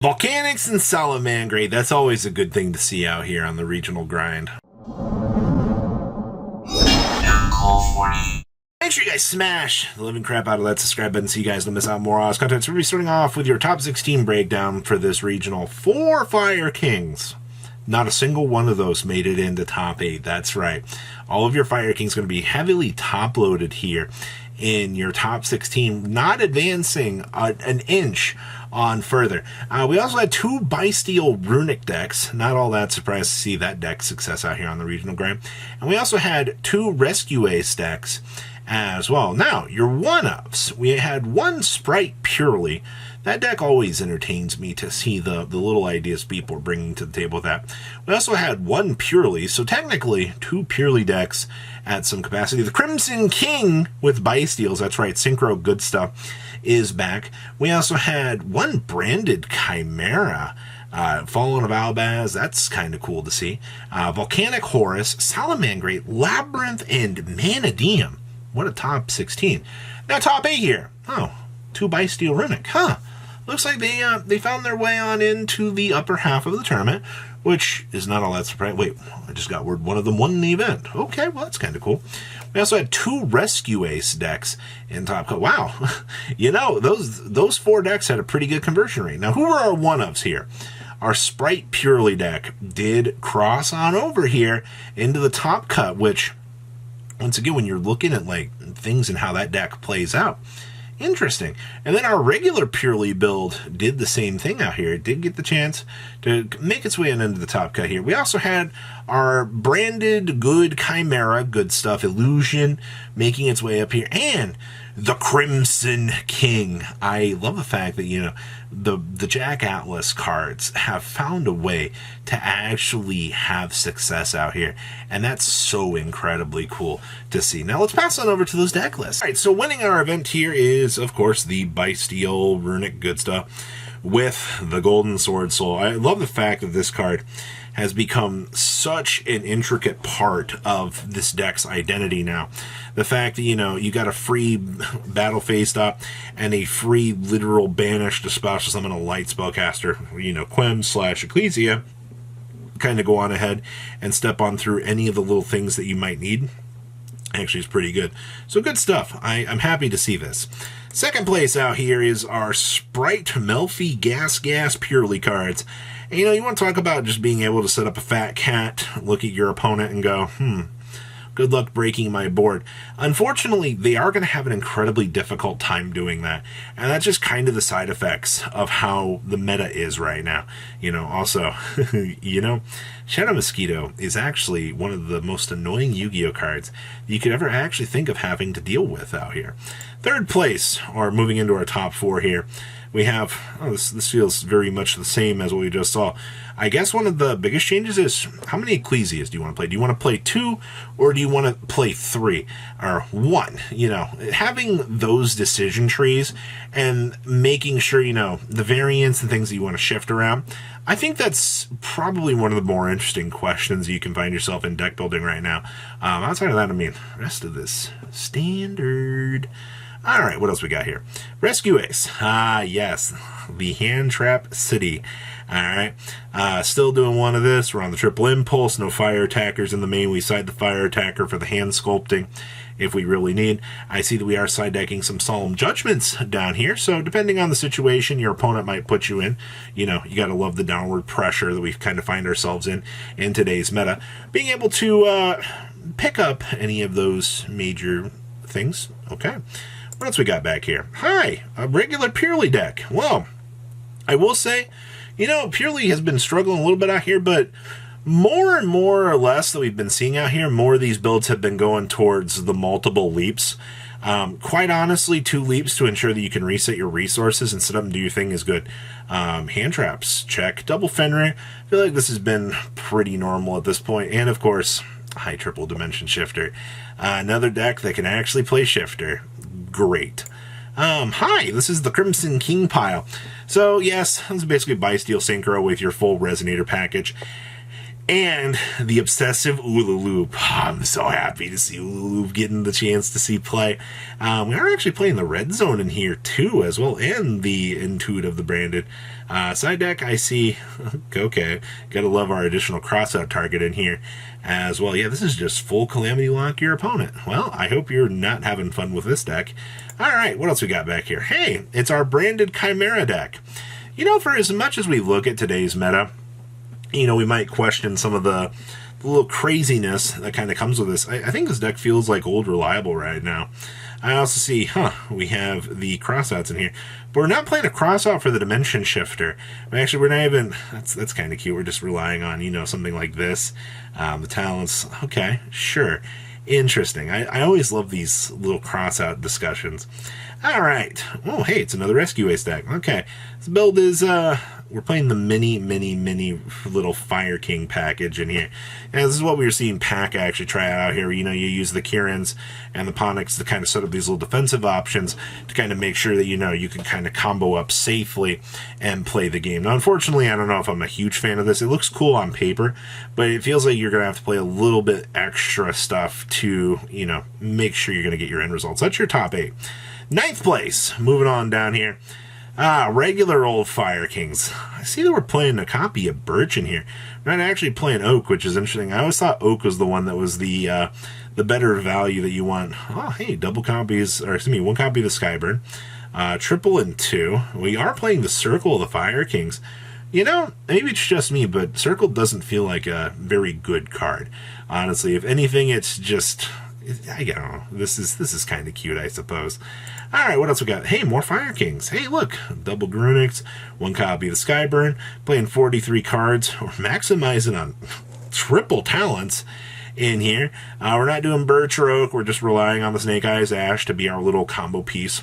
Volcanics and Salamangreat, that's always a good thing to see out here on the regional grind. Make sure you guys smash the living crap out of that subscribe button so you guys don't miss out more Oz content. So we'll be starting off with your top 16 breakdown for this regional. 4 Fire Kings. Not a single one of those made it into top 8. That's right. All of your Fire Kings going to be heavily top-loaded here in your top 16, not advancing an inch on further. We also had 2 Bysteel Runic decks. Not all that surprised to see that deck success out here on the regional grind. And we also had 2 Rescue Ace decks as well. Now, your one-ups. We had 1 Sprite Purely. That deck always entertains me to see the little ideas people are bringing to the table with that. We also had 1 Purely, so technically 2 Purely decks at some capacity. The Crimson King with Bysteels, that's right, Synchro good stuff, is back. We also had 1 Branded Chimera. Fallen of Albaz, that's kind of cool to see. Volcanic Horus, Salamangreat, Labyrinth, and Manadeum. What a top 16. Now top 8 here. Oh, 2 Bysteel Runic. Huh. Looks like they found their way on into the upper half of the tournament, which is not all that surprising. Wait, I just got word one of them won the event. Okay, well, that's kind of cool. We also had 2 Rescue Ace decks in top cut. Wow. You know, those 4 decks had a pretty good conversion rate. Now, who were our one-ups here? Our Sprite Purely deck did cross on over here into the top cut, which, once again, when you're looking at like things and how that deck plays out, interesting. And then our regular Purely build did the same thing out here. It did get the chance to make its way into the top cut here. We also had our branded good Chimera, good stuff, Illusion, making its way up here. And the Crimson King. I love the fact that, you know, the Jack Atlas cards have found a way to actually have success out here. And that's so incredibly cool to see. Now let's pass on over to those deck lists. All right, so winning our event here is, of course, the Bysteel Runic good stuff with the Golden Sword Soul. I love the fact that this card has become such an intricate part of this deck's identity now. The fact that, you know, you got a free battle phase stop and a free literal banish to special summon a light spellcaster, you know, Quem/Ecclesia, kind of go on ahead and step on through any of the little things that you might need. Actually, it's pretty good. So good stuff. I'm happy to see this. Second place out here is our Sprite Melfi Gas Purely cards. And, you know, you want to talk about just being able to set up a fat cat, look at your opponent and go, good luck breaking my board. Unfortunately, they are going to have an incredibly difficult time doing that. And that's just kind of the side effects of how the meta is right now. You know, also, you know, Shadow Mosquito is actually one of the most annoying Yu-Gi-Oh cards you could ever actually think of having to deal with out here. Third place, or moving into our top 4 here, we have, this feels very much the same as what we just saw. I guess one of the biggest changes is, how many Ecclesias do you want to play? Do you want to play 2, or do you want to play 3, or 1? You know, having those decision trees and making sure, you know, the variants and things that you want to shift around, I think that's probably one of the more interesting questions you can find yourself in deck building right now. Outside of that, I mean, the rest of this, standard. All right, what else we got here? Rescue Ace. Yes, the Hand Trap City. All right, still doing one of this. We're on the triple impulse. No fire attackers in the main. We side the fire attacker for the hand sculpting if we really need. I see that we are side decking some Solemn Judgments down here. So depending on the situation your opponent might put you in, you know, you got to love the downward pressure that we kind of find ourselves in today's meta. Being able to pick up any of those major things. Okay. What else we got back here? Hi, a regular Purely deck. Well, I will say, you know, Purely has been struggling a little bit out here, but more and more or less that we've been seeing out here, more of these builds have been going towards the multiple leaps. Quite honestly, 2 leaps to ensure that you can reset your resources and set up and do your thing is good. Hand traps, check. Double Fenrir. I feel like this has been pretty normal at this point. And of course, high triple dimension shifter. Another deck that can actually play shifter. Great. Hi, this is the Crimson King pile. So yes, this is basically Bysteel Synchro with your full Resonator package. And the obsessive Ulaloop. I'm so happy to see Ulaloop getting the chance to see play. We are actually playing the red zone in here too, as well, and the intuitive, the branded. Side deck, I see. Okay, gotta love our additional crossout target in here as well. Yeah, this is just full Calamity Lock your opponent. Well, I hope you're not having fun with this deck. All right, what else we got back here? Hey, it's our branded Chimera deck. You know, for as much as we look at today's meta, you know, we might question some of the little craziness that kind of comes with this. I think this deck feels like old reliable right now. I also see, we have the crossouts in here. But we're not playing a crossout for the Dimension Shifter. Actually, we're not even, that's kind of cute. We're just relying on, you know, something like this. The talents, okay, sure. Interesting. I always love these little crossout discussions. All right. Oh, hey, it's another Rescue Ace deck. Okay. This build is, we're playing the mini little Fire King package in here. And this is what we were seeing Pack actually try out here. You know, you use the Kirans and the Ponics to kind of set up these little defensive options to kind of make sure that, you know, you can kind of combo up safely and play the game. Now, unfortunately, I don't know if I'm a huge fan of this. It looks cool on paper, but it feels like you're going to have to play a little bit extra stuff to, you know, make sure you're going to get your end results. That's your top 8. 9th place. Moving on down here. Regular old Fire Kings. I see that we're playing a copy of Birch in here. We're not actually playing Oak, which is interesting. I always thought Oak was the one that was the better value that you want. Oh, hey, double copies, or excuse me, 1 copy of the Skyburn. Triple and 2. We are playing the Circle of the Fire Kings. You know, maybe it's just me, but Circle doesn't feel like a very good card. Honestly, if anything, it's just, I don't know. This is kind of cute, I suppose. All right, what else we got? Hey, more Fire Kings. Hey, look, double Grunics, 1 copy of the Skyburn, playing 43 cards. We're maximizing on triple talents in here. We're not doing Birch or Oak. We're just relying on the Snake Eyes Ash to be our little combo piece,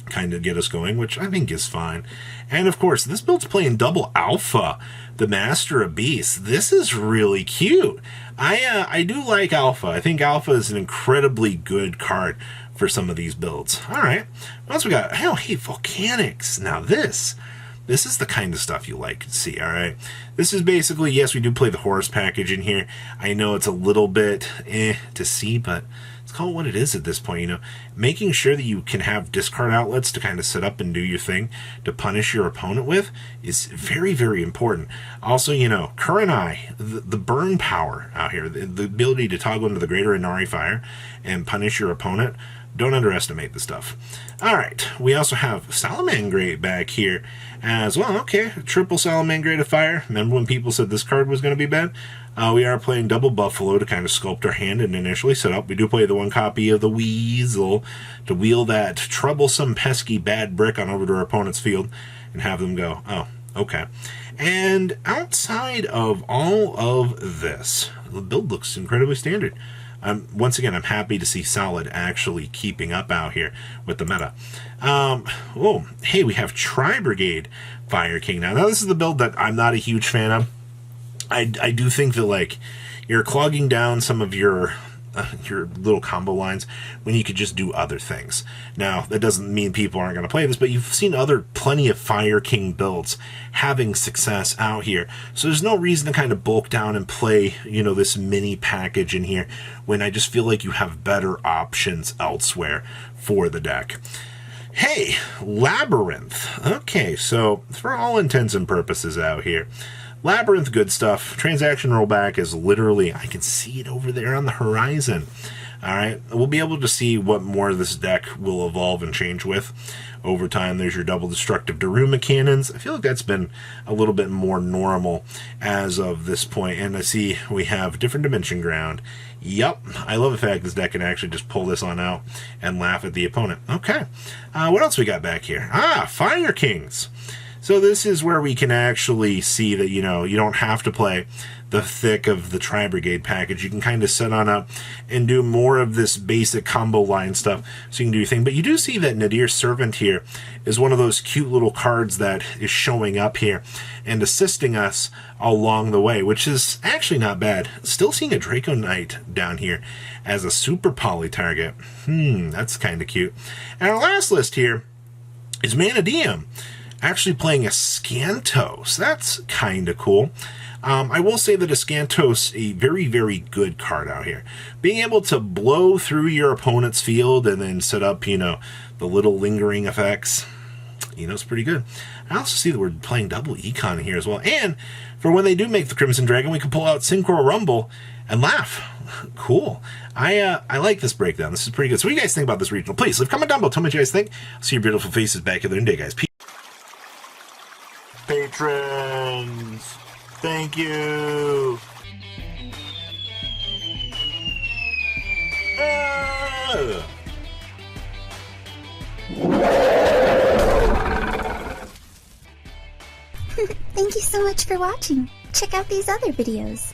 kind of get us going, which I think is fine. And of course, this build's playing double Alpha, the Master of Beasts. This is really cute. I do like Alpha. I think Alpha is an incredibly good card for some of these builds. All right, what else we got? Oh, hey, Volcanics. Now this is the kind of stuff you like to see, all right? This is basically, yes, we do play the Horus package in here. I know it's a little bit to see, but let's call it what it is at this point, you know. Making sure that you can have discard outlets to kind of set up and do your thing to punish your opponent with is very, very important. Also, you know, Current Eye, the burn power out here, the ability to toggle into the Greater Inari Fire and punish your opponent. Don't underestimate the stuff. All right, we also have Salamangreat back here as well. Okay, triple Salamangreat of Fire. Remember when people said this card was going to be bad? We are playing double Buffalo to kind of sculpt our hand and initially set up. We do play the 1 copy of the Weasel to wheel that troublesome, pesky, bad brick on over to our opponent's field and have them go, oh, okay. And outside of all of this, the build looks incredibly standard. Once again, I'm happy to see Solid actually keeping up out here with the meta. Oh, hey, we have Tri-Brigade Fire King. Now, this is the build that I'm not a huge fan of. I do think that, like, you're clogging down some of your little combo lines when you could just do other things. Now, that doesn't mean people aren't going to play this, but you've seen plenty of Fire King builds having success out here. So there's no reason to kind of bulk down and play, you know, this mini package in here when I just feel like you have better options elsewhere for the deck. Hey, Labyrinth. Okay, so for all intents and purposes out here, Labyrinth, good stuff. Transaction rollback is literally, I can see it over there on the horizon. All right, we'll be able to see what more of this deck will evolve and change with over time. There's your double destructive Daruma cannons. I feel like that's been a little bit more normal as of this point. And I see we have different dimension ground. Yup, I love the fact this deck can actually just pull this on out and laugh at the opponent. Okay, what else we got back here? Fire Kings. So this is where we can actually see that, you know, you don't have to play the thick of the Tri-Brigade package. You can kind of set on up and do more of this basic combo line stuff so you can do your thing. But you do see that Nadir's Servant here is one of those cute little cards that is showing up here and assisting us along the way, which is actually not bad. Still seeing a Draco Knight down here as a super poly target. That's kind of cute. And our last list here is Mana Diem. actually playing a Scantos. That's kind of cool. I will say that a Scantos, a very, very good card out here. Being able to blow through your opponent's field and then set up, you know, the little lingering effects, you know, it's pretty good. I also see that we're playing double econ here as well. And for when they do make the Crimson Dragon, we can pull out Synchro Rumble and laugh. Cool. I like this breakdown. This is pretty good. So what do you guys think about this regional? Please leave a comment down below. Tell me what you guys think. See your beautiful faces back here the day, guys. Peace. Patrons, thank you. Thank you so much for watching. Check out these other videos.